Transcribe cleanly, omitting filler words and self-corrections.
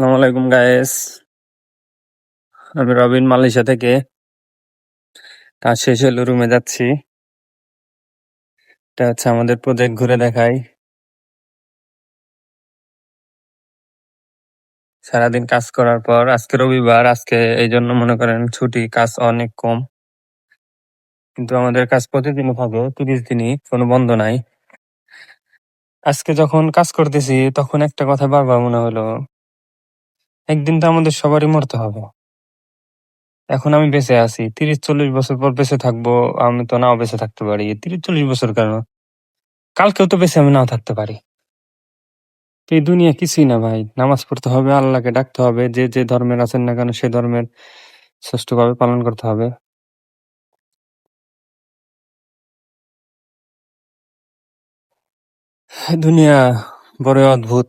আসসালামু আলাইকুম গাইস। আমি রবিন মালয়েশিয়া থেকে। কাজ শেষ হলো, রুমে যাচ্ছি। এটা হচ্ছে আমাদের প্রজেক্ট, ঘুরে দেখাই। সারাদিন কাজ করার পর আজকে রবিবার, আজকে এই জন্য মনে করেন ছুটি, কাজ অনেক কম। কিন্তু আমাদের কাজ প্রতিদিনই থাকে, 30 দিনই, কোনো বন্ধ নাই। আজকে যখন কাজ করতেছি তখন একটা কথা বারবার মনে হলো, একদিন তো আমাদের সবারই মরতে হবে। এখন আমি বেঁচে আছি, 30-40 বছর পর বেঁচে থাকবো। আমি তো নাও বেঁচে থাকতে পারি 30-40 বছর, কেন কালকেও তো বেঁচে আমি নাও থাকতে পারি। তো এই দুনিয়া কিছুই না ভাই, নামাজ পড়তে হবে, আল্লাহকে ডাকতে হবে, যে যে ধর্মের আছেন না কেন সে ধর্মের সুষ্ঠুভাবে পালন করতে হবে। দুনিয়া বড় অদ্ভুত।